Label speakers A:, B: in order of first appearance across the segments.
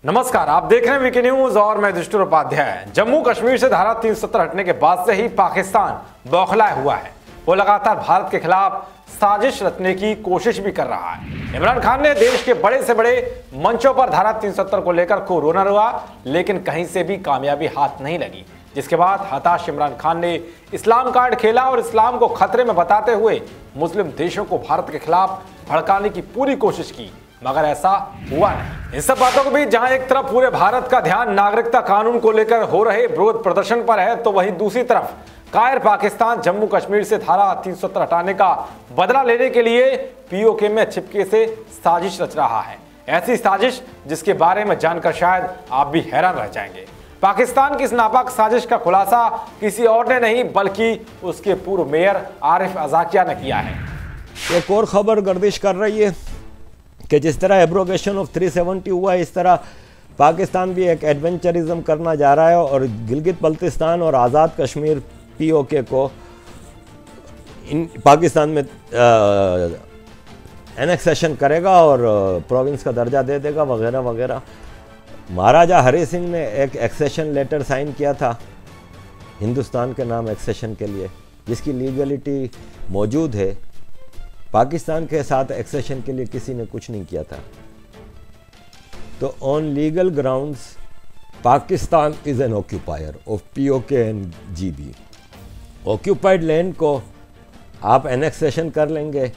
A: नमस्कार, आप देख रहे हैं वीके न्यूज और मैं युधिष्ठिर उपाध्याय। जम्मू कश्मीर से धारा 370 हटने के बाद से ही पाकिस्तान बौखलाया हुआ है। वो लगातार भारत के खिलाफ साजिश रचने की कोशिश भी कर रहा है। इमरान खान ने देश के बड़े से बड़े मंचों पर धारा 370 को लेकर खूब रोना रुआ, लेकिन कहीं से भी कामयाबी हाथ नहीं लगी। जिसके बाद हताश इमरान खान ने इस्लाम कार्ड खेला और इस्लाम को खतरे में बताते हुए मुस्लिम देशों को भारत के खिलाफ भड़काने की पूरी कोशिश की, मगर ऐसा हुआ नहीं। इन सब बातों के बीच जहां एक तरफ पूरे भारत का ध्यान नागरिकता कानून को लेकर हो रहे विरोध प्रदर्शन पर है, तो वहीं दूसरी तरफ कायर पाकिस्तान जम्मू कश्मीर से धारा 370 हटाने का बदला लेने के लिए पीओके में छिपके से साजिश रच रहा है। ऐसी साजिश जिसके बारे में जानकर शायद आप भी हैरान रह जाएंगे। पाकिस्तान की इस नापाक साजिश का खुलासा किसी और ने नहीं बल्कि उसके पूर्व मेयर आरिफ अजाकिया ने किया है।
B: एक और खबर गर्दिश कर रही है कि जिस तरह एब्रोगेशन ऑफ 370 हुआ है, इस तरह पाकिस्तान भी एक एडवेंचरिज्म करना जा रहा है और गिलगित बल्तिस्तान और आज़ाद कश्मीर पीओके को पाकिस्तान में एनेक्सेशन करेगा और प्रोविंस का दर्जा दे देगा वगैरह वगैरह। महाराजा हरि सिंह ने एक एक्सेशन लेटर साइन किया था हिंदुस्तान के नाम एक्सेशन के लिए, जिसकी लीगलिटी मौजूद है। पाकिस्तान के साथ एक्सेशन के लिए किसी ने कुछ नहीं किया था। तो on legal grounds Pakistan is an occupier of PoK and GB. Occupied land को आप एनेक्सेशन कर लेंगे।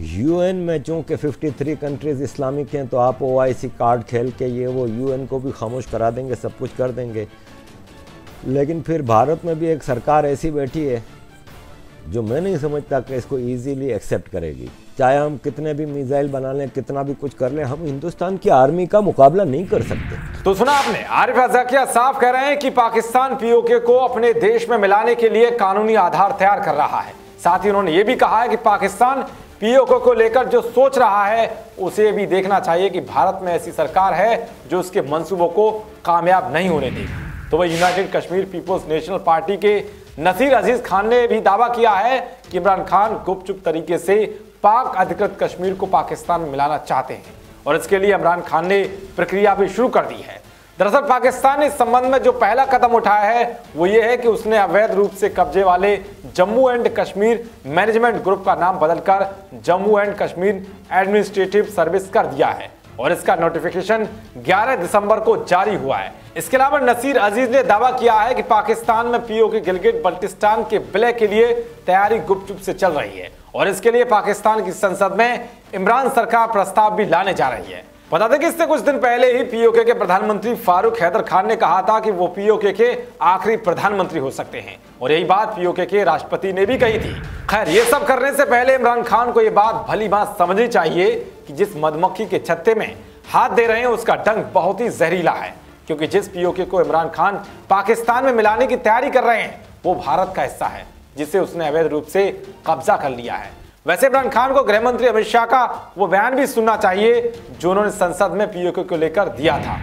B: यूएन में चूँकि 53 कंट्रीज इस्लामिक हैं, तो आप ओआईसी कार्ड खेल के ये वो यूएन को भी खामोश करा देंगे, सब कुछ कर देंगे। लेकिन फिर भारत में भी एक सरकार ऐसी बैठी है जो मैं नहीं समझता कि इसको इजीली एक्सेप्ट करेगी। चाहे हम कितने भी मिसाइल बना लें, कितना भी कुछ कर लें, हम हिंदुस्तान की आर्मी का मुकाबला नहीं कर सकते।
A: तो सुना आपने, आरिफ अजाकिया साफ कह रहे हैं कि पाकिस्तान पीओके को अपने देश में मिलाने के लिए कानूनी आधार तैयार कर रहा है। साथ ही उन्होंने ये भी कहा है कि पाकिस्तान पीओके को लेकर जो सोच रहा है उसे भी देखना चाहिए कि भारत में ऐसी सरकार है जो उसके मंसूबों को कामयाब नहीं होने देगी। तो वह united Kashmir people's national party के नसीर अजीज खान ने भी दावा किया है कि इमरान खान गुपचुप तरीके से पाक अधिकृत कश्मीर को पाकिस्तान में मिलाना चाहते हैं और इसके लिए इमरान खान ने प्रक्रिया भी शुरू कर दी है। दरअसल पाकिस्तान ने इस संबंध में जो पहला कदम उठाया है वो ये है कि उसने अवैध रूप से कब्जे वाले Jammu and Kashmir management group का नाम बदलकर Jammu and Kashmir administrative service कर दिया है और इसका नोटिफिकेशन 11 दिसंबर को जारी हुआ है। इसके अलावा नसीर अजीज ने दावा किया है कि पाकिस्तान में पीओके गिलगित बल्तिस्तान के विलय के लिए तैयारी गुपचुप से चल रही है और इसके लिए पाकिस्तान की संसद में इमरान सरकार प्रस्ताव भी लाने जा रही है। बता दें कि इससे कुछ दिन पहले ही पीओके के प्रधानमंत्री फारूक हैदर खान ने कहा था कि वो पीओके के आखिरी प्रधानमंत्री हो सकते हैं और यही बात पीओके के राष्ट्रपति ने भी कही थी। खैर, ये सब करने से पहले इमरान खान को ये बात भली बात समझनी चाहिए कि जिस मधुमक्खी के छत्ते में हाथ दे रहे हैं उसका डंक बहुत ही जहरीला है, क्योंकि जिस पीओके को इमरान खान पाकिस्तान में मिलाने की तैयारी कर रहे हैं वो भारत का हिस्सा है जिसे उसने अवैध रूप से कब्जा कर लिया है। वैसे इमरान खान को गृह मंत्री अमित शाह का वो बयान भी सुनना चाहिए जो उन्होंने संसद में पीओके को लेकर दिया था।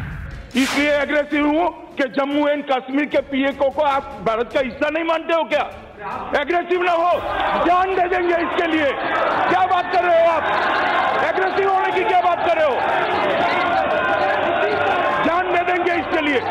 C: इसलिए एग्रेसिव हूं कि जम्मू एंड कश्मीर के पीओके को आप भारत का हिस्सा नहीं मानते हो क्या? एग्रेसिव ना हो, जान दे देंगे इसके लिए। क्या बात कर रहे हो आप? एग्रेसिव होने की क्या बात कर रहे हो? जान दे देंगे इसके लिए।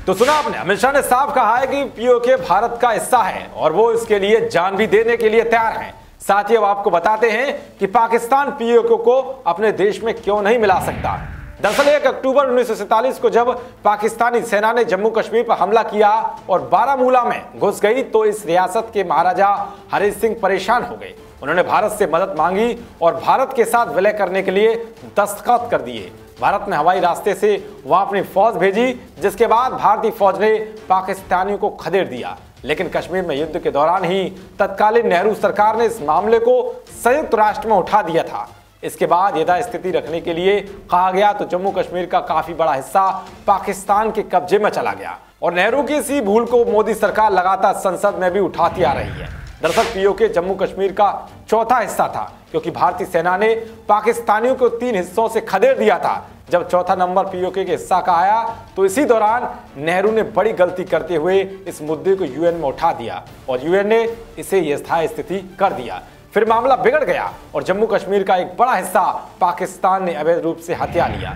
A: तो सुना आपने, अमित शाह ने साफ कहा है कि पीओके भारत का हिस्सा है और वो इसके लिए जान भी देने के लिए तैयार हैं। साथ ही अब आपको बताते हैं कि पाकिस्तान पीओके को अपने देश में क्यों नहीं मिला सकता। दरअसल 1 अक्टूबर 1947 को जब पाकिस्तानी सेना ने जम्मू कश्मीर पर हमला किया और बारामूला में घुस गई तो इस रियासत के महाराजा हरि सिंह परेशान हो गए। उन्होंने भारत से मदद मांगी और भारत के साथ विलय करने के लिए दस्तखत कर दिए। भारत ने हवाई रास्ते से वहां अपनी फौज भेजी, जिसके बाद भारतीय फौज ने पाकिस्तानियों को खदेड़ दिया। लेकिन कश्मीर में युद्ध के दौरान ही तत्कालीन नेहरू सरकार ने इस मामले को संयुक्त राष्ट्र में उठा दिया था। इसके बाद यथास्थिति रखने के लिए कहा गया तो जम्मू कश्मीर का काफी बड़ा हिस्सा पाकिस्तान के कब्जे में चला गया और नेहरू की इसी भूल को मोदी सरकार लगातार संसद में भी उठाती आ रही है। दरअसल पीओके जम्मू कश्मीर का चौथा हिस्सा था, क्योंकि भारतीय सेना ने पाकिस्तानियों को 3 हिस्सों से खदेड़ दिया था। जब चौथा नंबर पीओके के हिस्सा का आया तो इसी दौरान नेहरू ने बड़ी गलती करते हुए इस मुद्दे को यूएन में उठा दिया और यूएन ने इसे यथास्थिति कर दिया। फिर मामला बिगड़ गया और जम्मू कश्मीर का एक बड़ा हिस्सा पाकिस्तान ने अवैध रूप से हथिया लिया।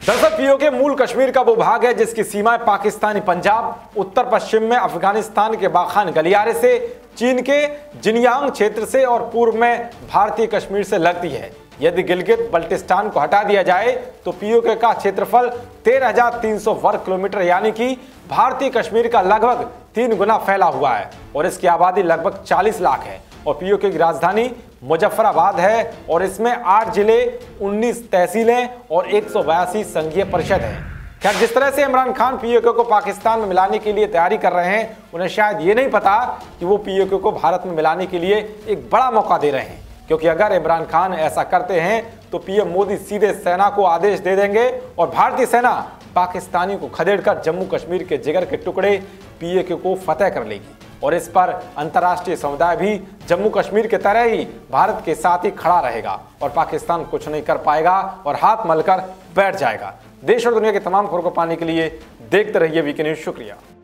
A: दरअसल पीओके मूल कश्मीर का वो भाग है जिसकी सीमाएं पाकिस्तानी पंजाब, उत्तर पश्चिम में अफगानिस्तान के बाखान गलियारे से, चीन के जिनयांग क्षेत्र से और पूर्व में भारतीय कश्मीर से लगती है। यदि गिलगित बल्टिस्तान को हटा दिया जाए तो पीओके का क्षेत्रफल 13,300 वर्ग किलोमीटर यानी कि भारतीय कश्मीर का लगभग 3 गुना फैला हुआ है और इसकी आबादी लगभग 40 लाख है। और पीओके की राजधानी मुजफ्फराबाद है और इसमें 8 जिले, 19 तहसीलें और 182 संघीय परिषद है। खैर, जिस तरह से इमरान खान पीओके को पाकिस्तान में मिलाने के लिए तैयारी कर रहे हैं, उन्हें शायद ये नहीं पता कि वो पीओके को भारत में मिलाने के लिए एक बड़ा मौका दे रहे हैं, क्योंकि अगर इमरान खान ऐसा करते हैं तो पीएम मोदी सीधे सेना को आदेश दे देंगे और भारतीय सेना पाकिस्तानियों को खदेड़कर जम्मू कश्मीर के जिगर के टुकड़े पीओके को फतेह कर लेगी और इस पर अंतर्राष्ट्रीय समुदाय भी जम्मू कश्मीर के तरह ही भारत के साथ ही खड़ा रहेगा और पाकिस्तान कुछ नहीं कर पाएगा और हाथ मलकर बैठ जाएगा। देश और दुनिया की तमाम खबरों को पाने के लिए देखते रहिए वीके न्यूज। शुक्रिया।